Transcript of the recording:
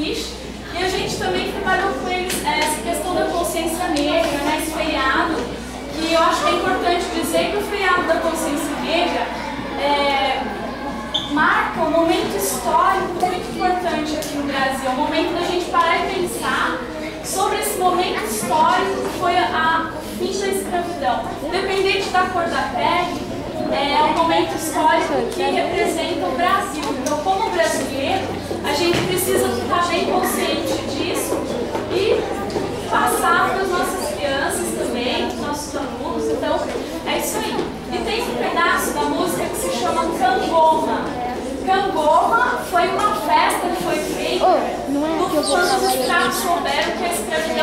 triste. E a gente também trabalhou com eles essa questão da consciência negra, né, esse feriado, que eu acho que é importante dizer que o feriado da consciência negra marca um momento histórico muito importante aqui no Brasil, um momento da gente parar e pensar sobre esse momento histórico que foi o fim da escravidão. Independente da cor da pele, é um momento histórico que representa o Brasil. Então, como brasileiro, a gente precisa ficar bem consciente disso e passar para as nossas crianças também, para os nossos alunos. Então, é isso aí. E tem um pedaço da música que se chama Cangoma. Cangoma foi uma festa que foi feita quando os escravos souberam que a escravidão